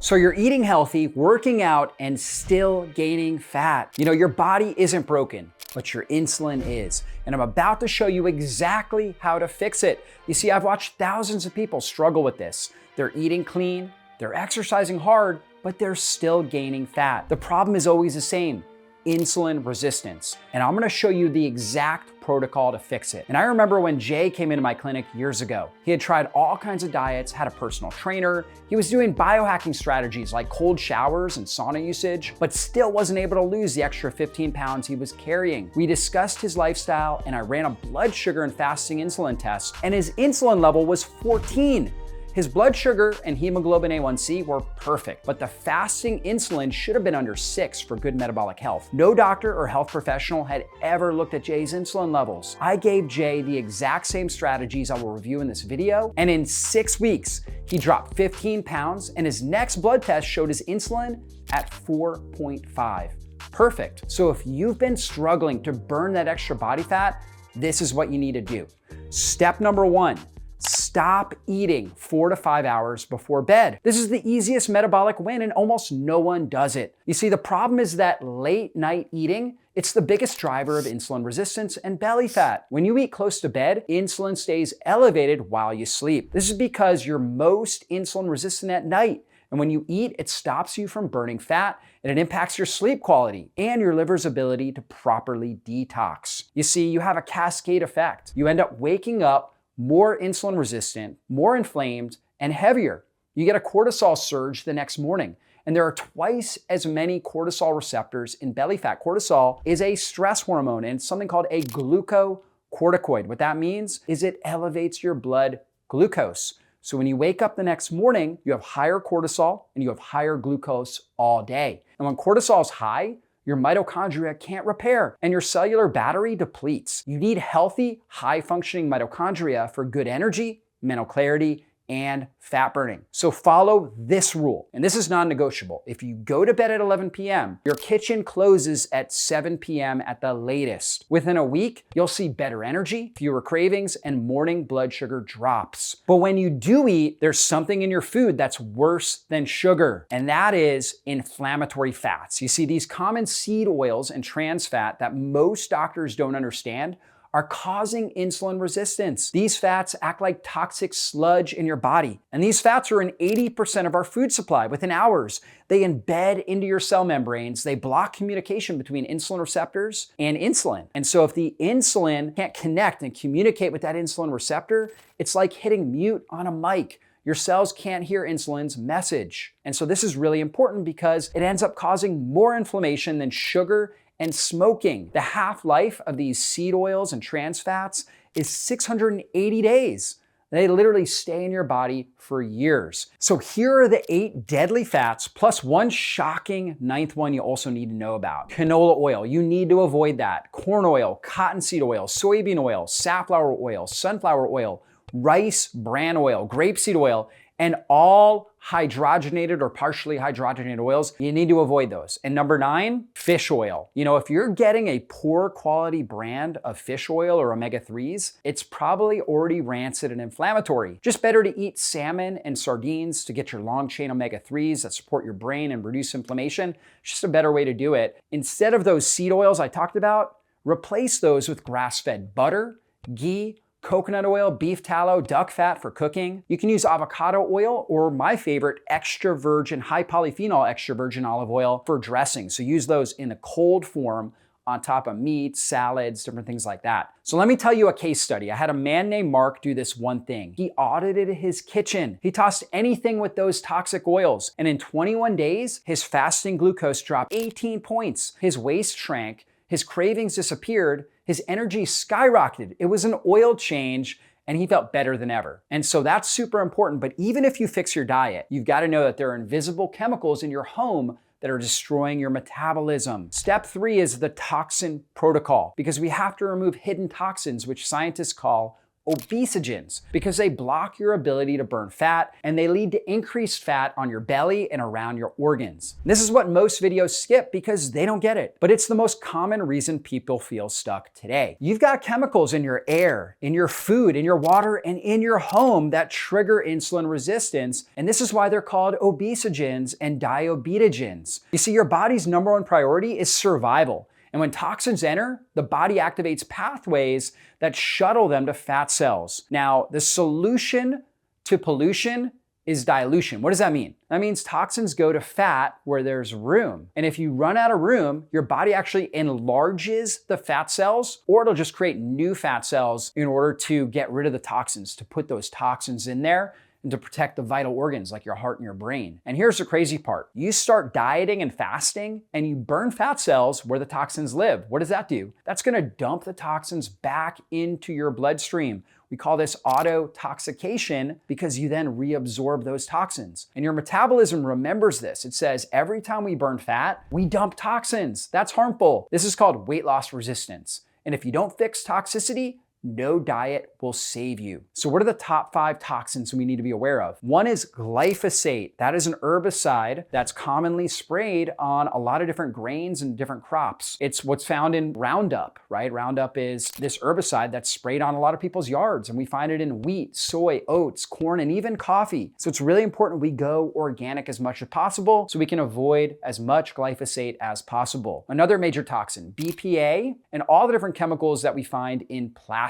So you're eating healthy, working out, and still gaining fat. You know, your body isn't broken, but your insulin is. And I'm about to show you exactly how to fix it. You see, I've watched thousands of people struggle with this. They're eating clean, they're exercising hard, but they're still gaining fat. The problem is always the same: insulin resistance. And I'm gonna show you the exact protocol to fix it. And I remember when Jay came into my clinic years ago. He had tried all kinds of diets, had a personal trainer. He was doing biohacking strategies like cold showers and sauna usage, but still wasn't able to lose the extra 15 pounds he was carrying. We discussed his lifestyle, and I ran a blood sugar and fasting insulin test, and his insulin level was 14. His blood sugar and hemoglobin A1C were perfect, but the fasting insulin should have been under 6 for good metabolic health. No doctor or health professional had ever looked at Jay's insulin levels. I gave Jay the exact same strategies I will review in this video, and in 6 weeks, he dropped 15 pounds, and his next blood test showed his insulin at 4.5. Perfect. So if you've been struggling to burn that extra body fat, this is what you need to do. Step number 1. Stop eating 4 to 5 hours before bed. This is the easiest metabolic win, and almost no one does it. You see, the problem is that late night eating, it's the biggest driver of insulin resistance and belly fat. When you eat close to bed, insulin stays elevated while you sleep. This is because you're most insulin resistant at night. And when you eat, it stops you from burning fat, and it impacts your sleep quality and your liver's ability to properly detox. You see, you have a cascade effect. You end up waking up more insulin resistant, more inflamed, and heavier. You get a cortisol surge the next morning, and there are twice as many cortisol receptors in belly fat. Cortisol is a stress hormone, and it's something called a glucocorticoid. What that means is it elevates your blood glucose. So when you wake up the next morning, you have higher cortisol and you have higher glucose all day. And when cortisol is high, your mitochondria can't repair and your cellular battery depletes. You need healthy, high-functioning mitochondria for good energy, mental clarity, and fat burning. So follow this rule, and this is non-negotiable. If you go to bed at 11 p.m., your kitchen closes at 7 p.m. at the latest. Within a week, you'll see better energy, fewer cravings, and morning blood sugar drops. But when you do eat, there's something in your food that's worse than sugar, and that is inflammatory fats. You see, these common seed oils and trans fat that most doctors don't understand are causing insulin resistance. These fats act like toxic sludge in your body. And these fats are in 80% of our food supply within hours. They embed into your cell membranes. They block communication between insulin receptors and insulin. And so if the insulin can't connect and communicate with that insulin receptor, it's like hitting mute on a mic. Your cells can't hear insulin's message. And so this is really important because it ends up causing more inflammation than sugar and smoking. The half-life of these seed oils and trans fats is 680 days. They literally stay in your body for years. So here are the 8 deadly fats, plus one shocking 9th one you also need to know about. Canola oil, you need to avoid that. Corn oil, cottonseed oil, soybean oil, safflower oil, sunflower oil, rice bran oil, grapeseed oil, and all hydrogenated or partially hydrogenated oils, you need to avoid those. And number 9, fish oil. You know, if you're getting a poor quality brand of fish oil or omega-3s, it's probably already rancid and inflammatory. Just better to eat salmon and sardines to get your long chain omega-3s that support your brain and reduce inflammation. It's just a better way to do it. Instead of those seed oils I talked about, replace those with grass-fed butter, ghee, coconut oil, beef tallow, duck fat for cooking. You can use avocado oil or my favorite, extra virgin, high polyphenol extra virgin olive oil for dressing. So use those in a cold form on top of meat, salads, different things like that. So let me tell you a case study. I had a man named Mark do this one thing. He audited his kitchen. He tossed anything with those toxic oils. And in 21 days, his fasting glucose dropped 18 points. His waist shrank. His cravings disappeared, his energy skyrocketed. It was an oil change, and he felt better than ever. And so that's super important, but even if you fix your diet, you've got to know that there are invisible chemicals in your home that are destroying your metabolism. Step 3 is the toxin protocol, because we have to remove hidden toxins, which scientists call obesogens because they block your ability to burn fat and they lead to increased fat on your belly and around your organs. This is what most videos skip because they don't get it, but it's the most common reason people feel stuck today. You've got chemicals in your air, in your food, in your water, and in your home that trigger insulin resistance, and this is why they're called obesogens and diabetogens. You see, your body's number one priority is survival. And when toxins enter, the body activates pathways that shuttle them to fat cells. Now, the solution to pollution is dilution. What does that mean? That means toxins go to fat where there's room. And if you run out of room, your body actually enlarges the fat cells, or it'll just create new fat cells in order to get rid of the toxins, to put those toxins in there and to protect the vital organs like your heart and your brain. And here's the crazy part. You start dieting and fasting and you burn fat cells where the toxins live. What does that do? That's gonna dump the toxins back into your bloodstream. We call this autotoxication because you then reabsorb those toxins. And your metabolism remembers this. It says every time we burn fat, we dump toxins. That's harmful. This is called weight loss resistance. And if you don't fix toxicity, no diet will save you. So what are the top 5 toxins we need to be aware of? One is glyphosate. That is an herbicide that's commonly sprayed on a lot of different grains and different crops. It's what's found in Roundup, right? Roundup is this herbicide that's sprayed on a lot of people's yards, and we find it in wheat, soy, oats, corn, and even coffee. So it's really important we go organic as much as possible so we can avoid as much glyphosate as possible. Another major toxin, BPA, and all the different chemicals that we find in plastics.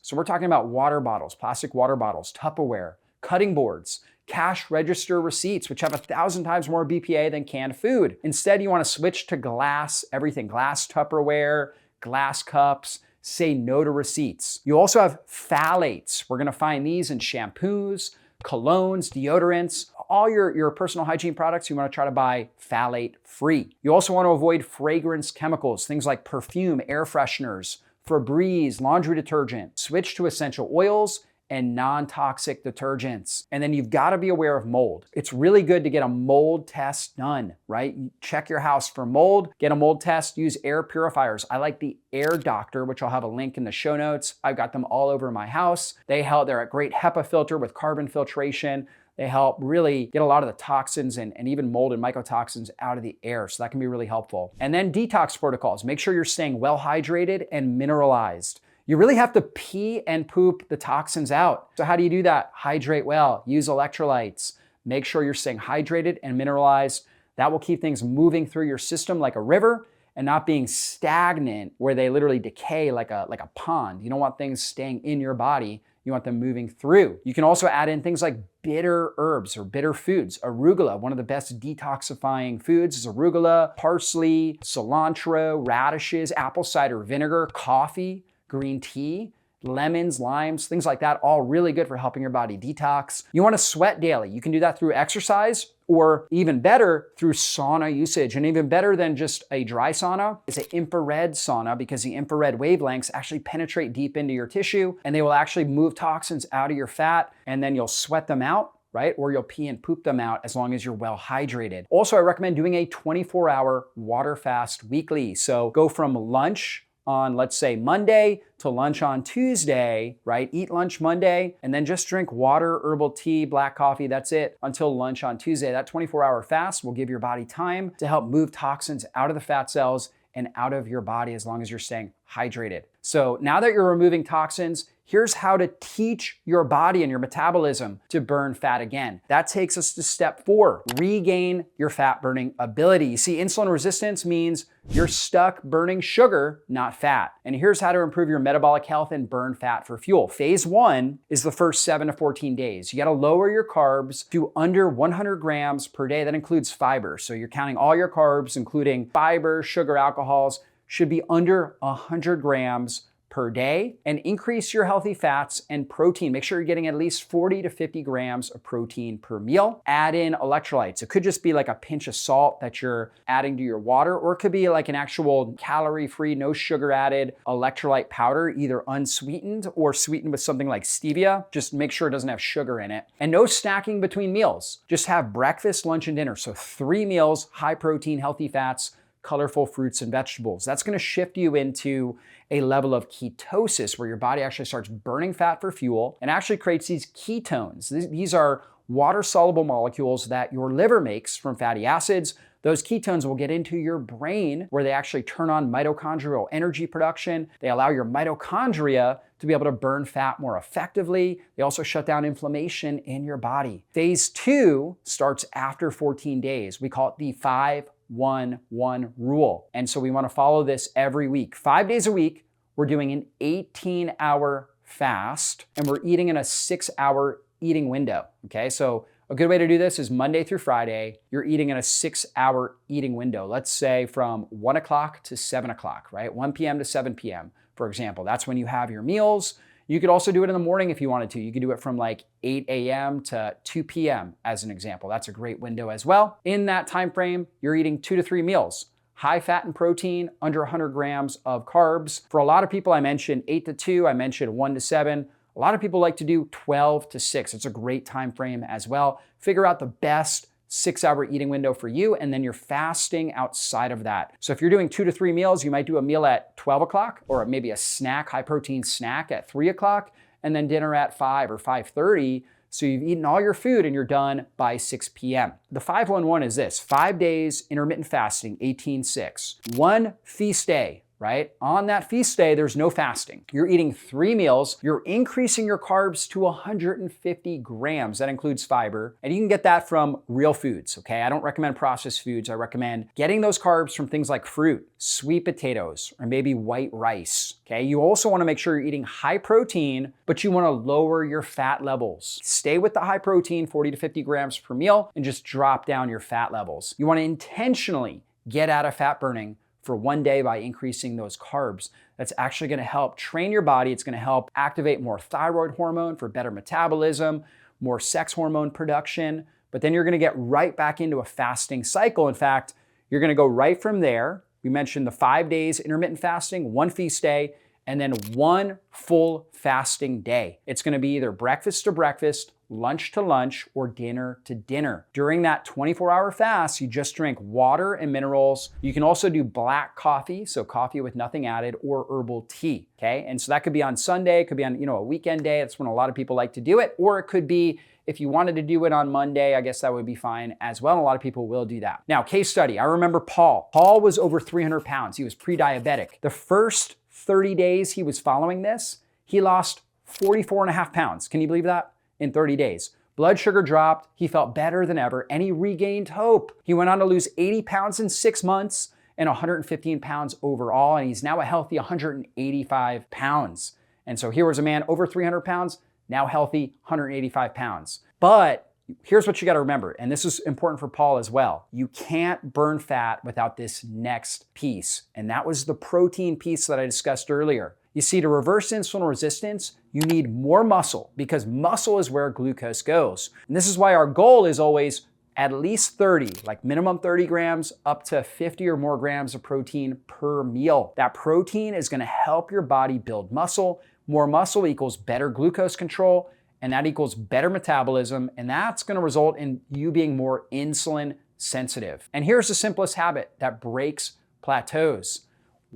So we're talking about water bottles, plastic water bottles, Tupperware, cutting boards, cash register receipts, which have 1,000 times more BPA than canned food. Instead, you want to switch to glass, everything, glass Tupperware, glass cups. Say no to receipts. You also have phthalates. We're going to find these in shampoos, colognes, deodorants, all your personal hygiene products. You want to try to buy phthalate free. You also want to avoid fragrance chemicals, things like perfume, air fresheners, Febreze, laundry detergent. Switch to essential oils and non-toxic detergents. And then you've got to be aware of mold. It's really good to get a mold test done, right? Check your house for mold, get a mold test, use air purifiers. I like the Air Doctor, which I'll have a link in the show notes. I've got them all over my house. They're a great HEPA filter with carbon filtration. They help really get a lot of the toxins and even mold and mycotoxins out of the air. So that can be really helpful. And then detox protocols. Make sure you're staying well hydrated and mineralized. You really have to pee and poop the toxins out. So how do you do that? Hydrate well, use electrolytes. Make sure you're staying hydrated and mineralized. That will keep things moving through your system like a river and not being stagnant where they literally decay like a pond. You don't want things staying in your body. You want them moving through. You can also add in things like bitter herbs or bitter foods. Arugula, one of the best detoxifying foods is arugula, parsley, cilantro, radishes, apple cider vinegar, coffee, green tea, lemons, limes, things like that, all really good for helping your body detox. You want to sweat daily. You can do that through exercise, or even better, through sauna usage. And even better than just a dry sauna is an infrared sauna, because the infrared wavelengths actually penetrate deep into your tissue and they will actually move toxins out of your fat, and then you'll sweat them out, right? Or you'll pee and poop them out as long as you're well hydrated. Also, I recommend doing a 24-hour water fast weekly. So go from lunch on, let's say, Monday to lunch on Tuesday, right? Eat lunch Monday and then just drink water, herbal tea, black coffee, that's it, until lunch on Tuesday. That 24-hour fast will give your body time to help move toxins out of the fat cells and out of your body as long as you're staying hydrated. So now that you're removing toxins, here's how to teach your body and your metabolism to burn fat again. That takes us to step 4, regain your fat burning ability. You see, insulin resistance means you're stuck burning sugar, not fat. And here's how to improve your metabolic health and burn fat for fuel. Phase 1 is the first 7 to 14 days. You gotta lower your carbs to under 100 grams per day. That includes fiber. So you're counting all your carbs, including fiber, sugar, alcohols, should be under 100 grams per day, and increase your healthy fats and protein. Make sure you're getting at least 40 to 50 grams of protein per meal. Add in electrolytes. It could just be like a pinch of salt that you're adding to your water, or it could be like an actual calorie-free, no sugar added electrolyte powder, either unsweetened or sweetened with something like stevia. Just make sure it doesn't have sugar in it. And no snacking between meals. Just have breakfast, lunch, and dinner. So 3 meals, high protein, healthy fats, colorful fruits and vegetables. That's gonna shift you into a level of ketosis where your body actually starts burning fat for fuel and actually creates these ketones. These are water-soluble molecules that your liver makes from fatty acids. Those ketones will get into your brain where they actually turn on mitochondrial energy production. They allow your mitochondria to be able to burn fat more effectively. They also shut down inflammation in your body. Phase 2 starts after 14 days. We call it the 5-1-1 rule. And so we want to follow this every week. 5 days a week, we're doing an 18-hour fast and we're eating in a 6-hour eating window. Okay, so a good way to do this is Monday through Friday, you're eating in a 6-hour eating window. Let's say from 1 o'clock to 7 o'clock, right? 1 p.m. to 7 p.m., for example. That's when you have your meals. You could also do it in the morning if you wanted to. You could do it from like 8 a.m. to 2 p.m. as an example. That's a great window as well. In that time frame, you're eating 2 to 3 meals. High fat and protein, under 100 grams of carbs. For a lot of people, I mentioned 8 to 2, I mentioned 1 to 7. A lot of people like to do 12 to 6. It's a great time frame as well. Figure out the best 6-hour eating window for you, and then you're fasting outside of that. So if you're doing 2 to 3 meals, you might do a meal at 12 o'clock, or maybe a snack, high protein snack at 3 o'clock, and then dinner at 5 or 5:30. So you've eaten all your food and you're done by 6 p.m. The 5-1-1 is this: 5 days intermittent fasting, 18-6. 1 feast day, right? On that feast day, there's no fasting. You're eating 3 meals. You're increasing your carbs to 150 grams. That includes fiber. And you can get that from real foods, okay? I don't recommend processed foods. I recommend getting those carbs from things like fruit, sweet potatoes, or maybe white rice, okay? You also wanna make sure you're eating high protein, but you wanna lower your fat levels. Stay with the high protein, 40 to 50 grams per meal, and just drop down your fat levels. You wanna intentionally get out of fat burning for 1 day by increasing those carbs. That's actually gonna help train your body. It's gonna help activate more thyroid hormone for better metabolism, more sex hormone production, but then you're gonna get right back into a fasting cycle. In fact, you're gonna go right from there. We mentioned the 5 days intermittent fasting, 1 feast day, and then 1 full fasting day. It's gonna be either breakfast to breakfast, lunch to lunch, or dinner to dinner. During that 24-hour fast, you just drink water and minerals. You can also do black coffee, so coffee with nothing added, or herbal tea, okay? And so that could be on Sunday, it could be on, a weekend day. That's when a lot of people like to do it. Or it could be, if you wanted to do it on Monday, I guess that would be fine as well. A lot of people will do that. Now, case study, I remember Paul. Paul was over 300 pounds. He was pre-diabetic. The first 30 days he was following this, he lost 44.5 pounds. Can you believe that? In 30 days. Blood sugar dropped, he felt better than ever, and he regained hope. He went on to lose 80 pounds in 6 months and 115 pounds overall, and he's now a healthy 185 pounds. And so here was a man over 300 pounds, now healthy 185 pounds. But here's what you gotta remember, and this is important for Paul as well. You can't burn fat without this next piece, and that was the protein piece that I discussed earlier. You see, to reverse insulin resistance, you need more muscle because muscle is where glucose goes. And this is why our goal is always at least 30, like minimum 30 grams up to 50 or more grams of protein per meal. That protein is gonna help your body build muscle. More muscle equals better glucose control, and that equals better metabolism, and that's gonna result in you being more insulin sensitive. And here's the simplest habit that breaks plateaus.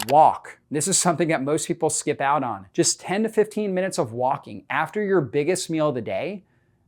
Walk. This is something that most people skip out on. Just 10 to 15 minutes of walking after your biggest meal of the day,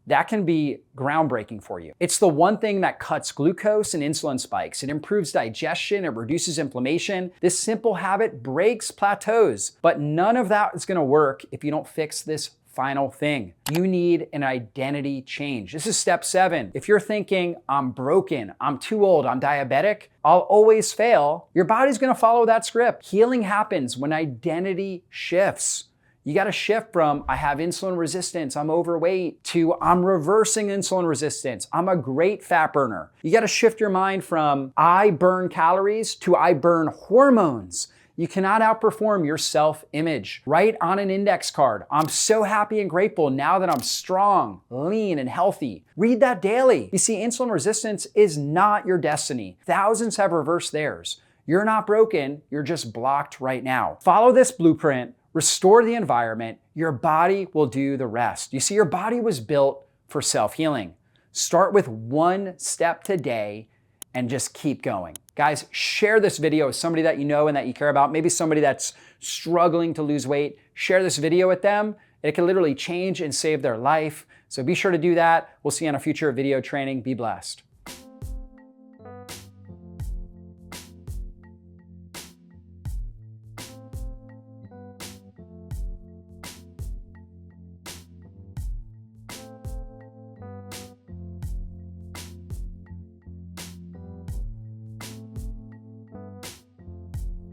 that can be groundbreaking for you. It's the one thing that cuts glucose and insulin spikes. It improves digestion, it reduces inflammation. This simple habit breaks plateaus, but none of that is gonna work if you don't fix this final thing. You need an identity change. This is step 7. If you're thinking, I'm broken, I'm too old, I'm diabetic, I'll always fail, your body's gonna follow that script. Healing happens when identity shifts. You gotta shift from, I have insulin resistance, I'm overweight, to I'm reversing insulin resistance, I'm a great fat burner. You gotta shift your mind from, I burn calories, to I burn hormones. You cannot outperform your self-image. Write on an index card, I'm so happy and grateful now that I'm strong, lean, and healthy. Read that daily. You see, insulin resistance is not your destiny. Thousands have reversed theirs. You're not broken, you're just blocked right now. Follow this blueprint, restore the environment, your body will do the rest. You see, your body was built for self-healing. Start with 1 step today and just keep going. Guys, share this video with somebody that you know and that you care about, maybe somebody that's struggling to lose weight. Share this video with them. It can literally change and save their life. So be sure to do that. We'll see you on a future video training. Be blessed.